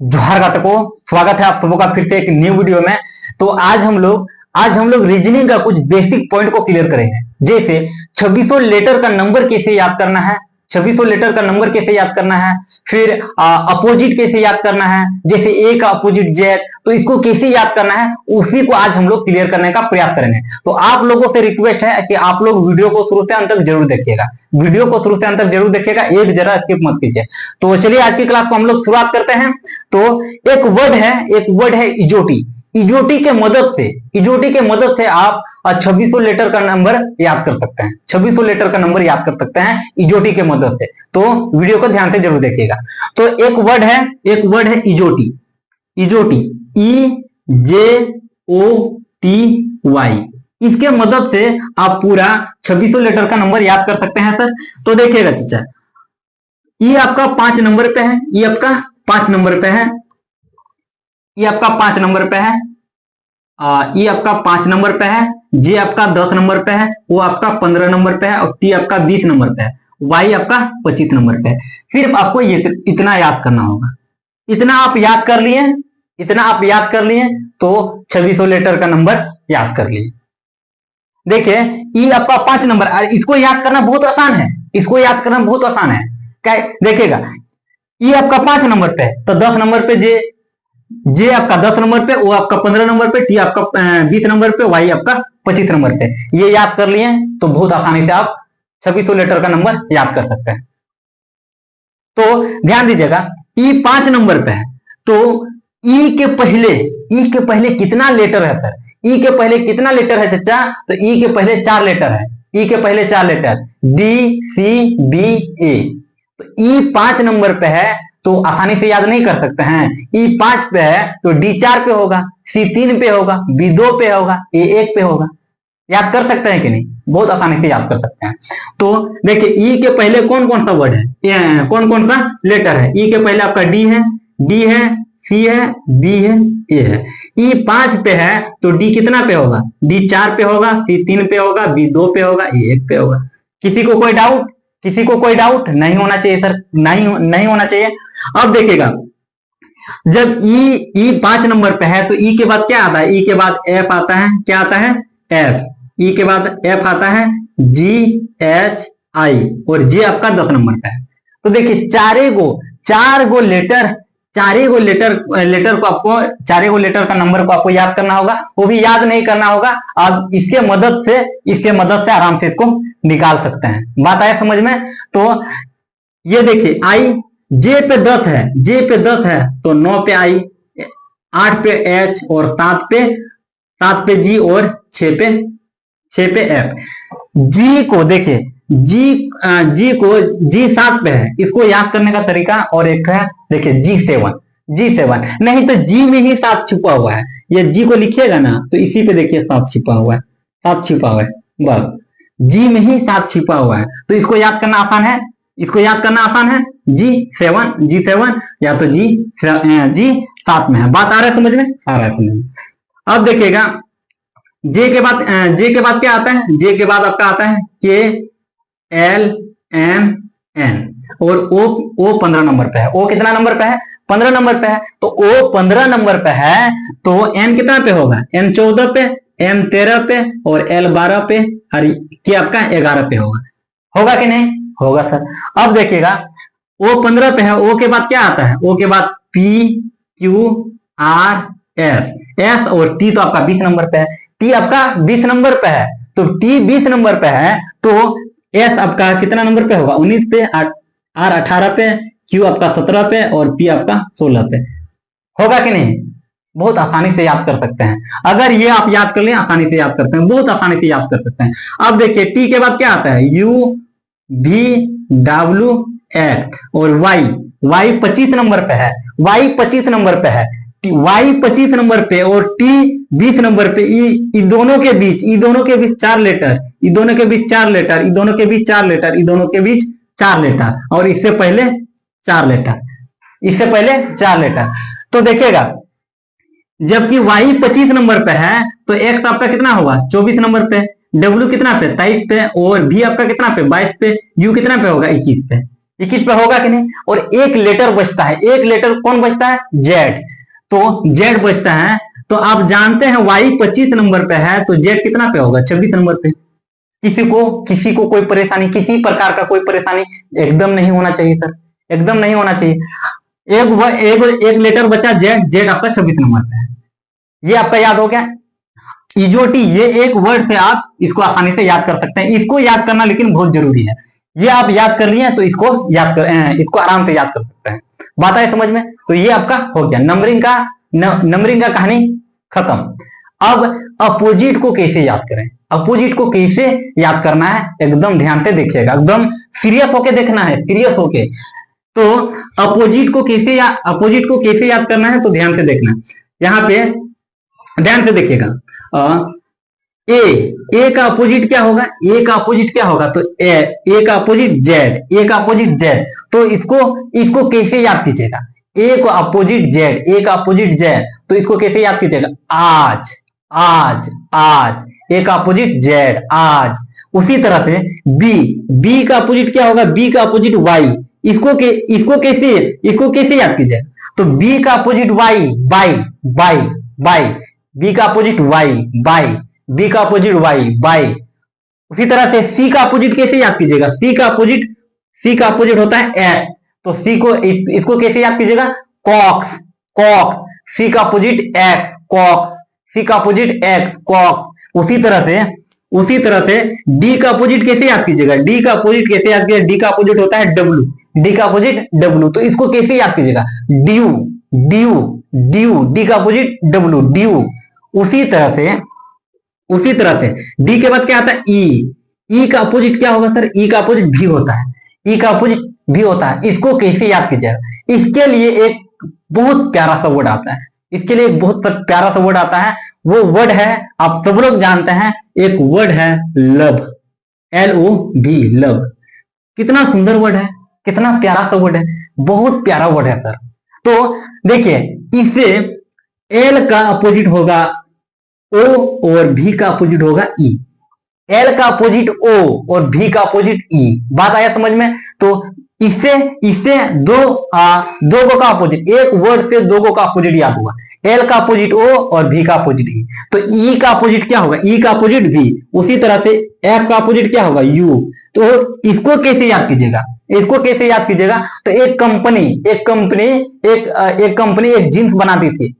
जोहार घातकों, स्वागत है आप सबों का फिर से एक न्यू वीडियो में। तो आज हम लोग रीजनिंग का कुछ बेसिक पॉइंट को क्लियर करेंगे। जैसे 2600 लेटर का नंबर कैसे याद करना है, 2600 लेटर का नंबर कैसे याद करना है, फिर अपोजिट कैसे याद करना है, जैसे ए का अपोजिट जेड, तो इसको कैसे याद करना है, उसी को आज हम लोग क्लियर करने का प्रयास करेंगे। तो आप लोगों से रिक्वेस्ट है कि आप लोग वीडियो को शुरू से अंत तक जरूर देखिएगा, वीडियो को शुरू से अंत तक जरूर देखिएगा, एक जरा स्किप मत कीजिए। तो चलिए आज की क्लास को हम लोग शुरुआत करते हैं। तो एक वर्ड है इजोटी। इजोटी के मदद से आप 2600 लेटर का नंबर याद कर सकते हैं, 2600 लेटर का नंबर याद कर सकते हैं इजोटी के मदद से। तो वीडियो को ध्यान से जरूर देखिएगा। तो एक वर्ड है इजोटी, EJOTY। इसके मदद से आप पूरा 2600 लेटर का नंबर याद कर सकते हैं सर। तो देखिएगा चाचा, ये आपका 5 नंबर पे है, ये आपका 5 नंबर पे है, ये आपका 5 नंबर पे है, ये आपका 5 नंबर पे है, जे आपका 10 नंबर पे है, वो आपका 15 नंबर पे है, और टी आपका 20 नंबर पे है, वाई आपका 25 नंबर पे है। सिर्फ आपको ये इतना याद करना होगा। इतना आप याद कर लिए तो 2600 लेटर का नंबर याद कर लिए। देखिए ये आपका 5 नंबर, इसको याद करना बहुत आसान है, क्या देखिएगा, ये आपका 5 नंबर पे है तो 10 नंबर पे जे आपका 10 नंबर पे, वो आपका 15 नंबर पे, टी आपका 20 नंबर पे, वाई आपका 25 नंबर पे। ये याद कर लिए तो बहुत आसानी से आप 2600 लेटर का नंबर याद कर सकते हैं। तो ध्यान दीजिएगा, ई 5 नंबर पे है तो ई के पहले कितना लेटर है सर? ई के पहले कितना लेटर है चचा? तो ई के पहले 4 लेटर है, ई के पहले 4 लेटर डी सी बी ए। तो ई 5 नंबर पे है तो आसानी से याद नहीं कर सकते हैं। ई 5 पे है तो डी 4 पे होगा, सी 3 पे होगा, बी 2 पे होगा, ए 1 पे होगा। याद कर सकते हैं कि नहीं? बहुत आसानी से याद कर सकते हैं। तो देखिए ई के पहले कौन कौन सा वर्ड है, कौन कौन सा लेटर है? ई के पहले आपका डी है, सी है, बी है, ए है। ई 5 पे है तो डी कितना पे होगा? डी 4 पे होगा, सी 3 पे होगा, बी 2 पे होगा, ए 1 पे होगा। किसी को कोई डाउट नहीं होना चाहिए सर, नहीं होना चाहिए। अब देखिएगा, जब ई 5 नंबर पे है तो ई के बाद क्या आता है? ई के बाद एफ आता है, क्या आता है? एफ। ई के बाद एफ आता है, जी एच आई, और जे आपका 10 नंबर पे है। तो देखिए चार गो लेटर का नंबर को आपको याद करना होगा, वो भी याद नहीं करना होगा। आप इसके मदद से आराम से इसको निकाल सकते हैं। बात आया समझ में? तो ये देखिए, आई जे पे 10 है तो 9 पे आई, 8 पे एच, और 7 पे जी, और 6 पे एफ। जी को देखिए, जी 7 पे है, इसको याद करने का तरीका और एक है, देखिए जी 7 नहीं तो जी में ही 7 छुपा हुआ है। ये जी को लिखिएगा ना तो इसी पे देखिए 7 छुपा हुआ है, बस जी में ही 7 छिपा हुआ है। तो इसको याद करना आसान है, G7 या तो जी 7 में है। बात आ रहा है समझ में? अब देखिएगा, जे के बाद क्या आता है? जे के बाद आपका आता है के एल एम एन, और ओ 15 नंबर पे है। ओ कितना नंबर पे है? 15 नंबर पे है। तो ओ 15 नंबर पे है तो एन कितना पे होगा? एन 14 पे, एम 13 पे, और एल 12 पे, और के आपका 11 पे होगा कि नहीं? होगा सर। अब देखिएगा, ओ 15 पे है, ओ के बाद क्या आता है? ओ के बाद पी क्यू आर एस, और टी तो आपका 20 नंबर पे है। टी आपका 20 नंबर पे है तो टी 20 नंबर पे है तो एस आपका कितना नंबर पे होगा? 19 पे, आर 18 पे, क्यू आपका 17 पे, और पी आपका 16 पे। होगा कि नहीं? बहुत आसानी से याद कर सकते हैं। अगर ये आप याद कर लें, आसानी से याद करते हैं, बहुत आसानी से याद कर सकते हैं। अब देखिए, टी के बाद क्या आता है? यू भी डब्ल्यू एक्स, और वाई 25 नंबर पे है, वाई 25 नंबर पे है, वाई 25 नंबर पे, और टी 20 नंबर पे। ई दोनों के बीच 4 लेटर, ई दोनों के बीच 4 लेटर, ई दोनों के बीच 4 लेटर, ई दोनों के बीच 4 लेटर, और इससे पहले 4 लेटर, तो देखिएगा, जबकि वाई 25 नंबर पे है तो एक्स आपका कितना होगा? 24 नंबर पे, डब्ल्यू कितना पे? 23 पे, और भी आपका कितना पे? 22 पे, यू कितना पे होगा? 21 पे। 21 पे होगा कि नहीं। और एक लेटर बचता है, एक लेटर कौन बचता है, जेड। तो जेड बचता है, तो आप जानते हैं वाई 25 नंबर पे है, तो जेड कितना पे होगा, 26 नंबर पे। किसी को कोई परेशानी, किसी प्रकार का कोई परेशानी एकदम नहीं होना चाहिए सर, एकदम नहीं होना चाहिए। एक लेटर बचा जेड, जेड आपका 26 नंबर पे है। ये आपका याद हो गया। इजोटी, ये एक वर्ड से आप इसको आसानी से याद कर सकते हैं। इसको याद करना लेकिन बहुत जरूरी है। ये आप याद कर लिए तो इसको इसको आराम से याद कर सकते हैं। बात है समझ में। तो ये आपका हो गया नंबरिंग का कहानी खत्म। अब अपोजिट को कैसे याद करें, अपोजिट को कैसे याद करना है, एकदम ध्यान से देखिएगा, एकदम सीरियस होके देखना है, सीरियस होके। तो अपोजिट को कैसे याद करना है, तो ध्यान से देखना। यहाँ पे ध्यान से देखिएगा। ए का अपोजिट क्या होगा, ए का अपोजिट क्या होगा, तो ए का अपोजिट जेड, ए का अपोजिट जेड। तो इसको कैसे याद कीजिएगा, ए को अपोजिट जेड, ए का अपोजिट जेड, तो इसको कैसे याद कीजिएगा, आज आज आज, ए का अपोजिट जेड, आज। उसी तरह से बी का अपोजिट क्या होगा, बी का अपोजिट वाई। इसको कैसे याद कीजिएगा, तो बी का opposite Y, bye bye bye, B का अपोजिट वाई बाई, बी का अपोजिट वाई बाई। उसी तरह से सी का अपोजिट कैसे याद कीजिएगा, सी का अपोजिट होता है एक्स, तो इसको कैसे याद कीजिएगा, कॉक्स कॉक्स, सी का अपोजिट एक्स कॉक्स, सी का अपोजिट एक्स कॉक्स। उसी तरह से डी का अपोजिट कैसे याद कीजिएगा, डी का अपोजिट कैसे याद कीजिएगा, डी का अपोजिट होता है डब्ल्यू, डी का अपोजिट डब्ल्यू, तो इसको कैसे याद कीजिएगा, ड्यू ड्यू ड्यू, डी का अपोजिट डब्ल्यू, ड्यू। उसी तरह से डी के बाद क्या आता है, ई का अपोजिट क्या होगा सर, ई का अपोजिट भी होता है, ई का अपोजिट भी होता है। इसको कैसे याद कीजिएगा, इसके लिए एक बहुत प्यारा सा वर्ड आता है, इसके लिए एक बहुत प्यारा सा वर्ड आता है। वो वर्ड है, आप सब लोग जानते हैं, एक वर्ड है लव, LOV, लव। कितना सुंदर वर्ड है, कितना प्यारा सा वर्ड है, बहुत प्यारा वर्ड है सर। तो देखिए, इससे एल का अपोजिट होगा ओ और भी का अपोजिट होगा ई, एल का अपोजिट ओ और भी का अपोजिट ई। बात आया समझ में। तो इससे दो गो का अपोजिट, एक वर्ड से दो गो का अपोजिट याद हुआ, एल का अपोजिट ओ और भी का अपोजिट ई। तो ई का अपोजिट क्या होगा, ई का अपोजिट भी। उसी तरह से एफ का अपोजिट क्या होगा, यू। तो इसको कैसे याद कीजिएगा, तो एक कंपनी एक जींस बनाती थी,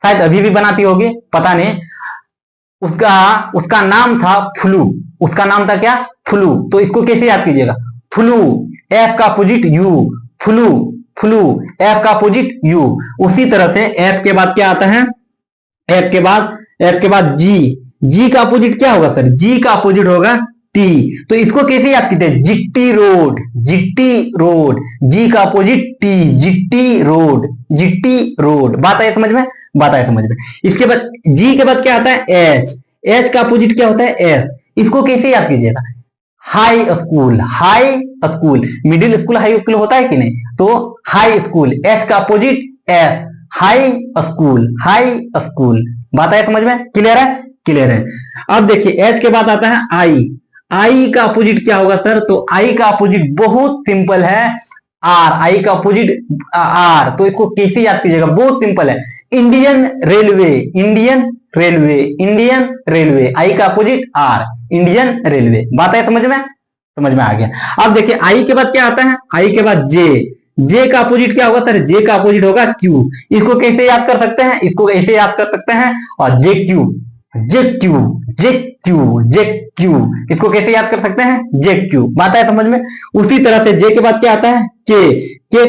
शायद अभी भी बनाती होगी, पता नहीं। उसका नाम था फ्लू, उसका नाम था क्या, फ्लू। तो इसको कैसे याद कीजिएगा, फ्लू, एफ का opposite you, flu flu, F का अपोजिट यू। उसी तरह से एफ के बाद क्या आता है, एफ के बाद जी का अपोजिट क्या होगा सर, जी का अपोजिट होगा टी। तो इसको कैसे याद कीजिए, जिट्टी रोड, जी का अपोजिट टी, जिट्टी रोड। बात है समझ में, इसके बाद जी के बाद क्या आता है, एच का अपोजिट क्या होता है, एस। इसको कैसे याद कीजिएगा, high school, middle school high school होता है कि नहीं, तो हाई स्कूल, एच का अपोजिट एस, हाई स्कूल। बात है समझ में, क्लियर है। अब देखिए, एच के बाद आता है आई का अपोजिट क्या होगा सर, तो आई का अपोजिट बहुत सिंपल है, आर, आई का अपोजिट आर। तो इसको कैसे याद कीजिएगा, बहुत सिंपल है, इंडियन रेलवे, आई का अपोजिट आर, इंडियन रेलवे। बात है समझ में आ गया। अब देखिए, आई के बाद क्या आता है, आई के बाद जे का अपोजिट क्या होगा सर, जे का अपोजिट होगा क्यू। इसको कैसे याद कर सकते हैं, इसको ऐसे याद कर सकते हैं, और जे क्यू, इसको कैसे याद कर सकते हैं, जे क्यू। बात है समझ में। उसी तरह से जे के बाद क्या आता है, के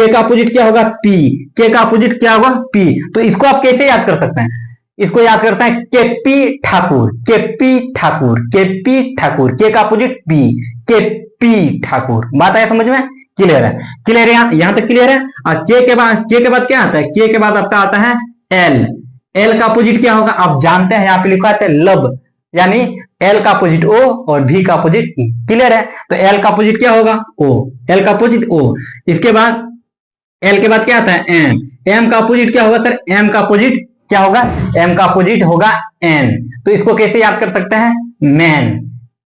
का अपोजिट क्या होगा, पी, के का अपोजिट क्या होगा, पी। तो इसको आप कैसे याद कर सकते हैं, इसको याद करते हैं केपी ठाकुर, के का अपोजिट पी, केपी ठाकुर। बात है समझ में, क्लियर है, यहां तक क्लियर है। और के के बाद क्या आता है, के के बाद आपका आता है एल का अपोजिट क्या होगा, आप जानते हैं, यहाँ पे लिखा है लव, यानी एल का अपोजिट ओ और भी का अपोजिट ई। क्लियर है। तो एल का अपोजिट क्या होगा, ओ, एल का अपोजिट ओ। इसके बाद एल के बाद क्या आता है, एम का अपोजिट क्या होगा सर, एम का अपोजिट क्या होगा, एम का अपोजिट होगा एन। तो इसको कैसे याद कर सकते हैं, मैन,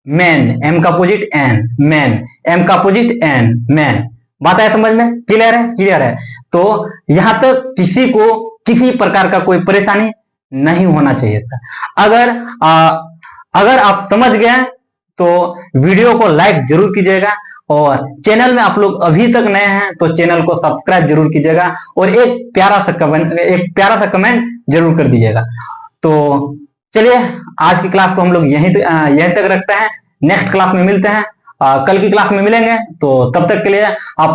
मैन, एम का अपोजिट एन, मैन, एम का अपोजिट एन, मैन। बात आया समझ में? क्लियर है? क्लियर है। तो यहां तक किसी को किसी प्रकार का कोई परेशानी नहीं होना चाहिए था। अगर आप समझ गए तो वीडियो को लाइक जरूर कीजिएगा, और चैनल में आप लोग अभी तक नए हैं तो चैनल को सब्सक्राइब जरूर कीजिएगा, और एक प्यारा सा कमेंट जरूर कर दीजिएगा। तो चलिए आज की क्लास को हम लोग यहीं तक रखते हैं। नेक्स्ट क्लास में मिलते हैं, कल की क्लास में मिलेंगे। तो तब तक के लिए आप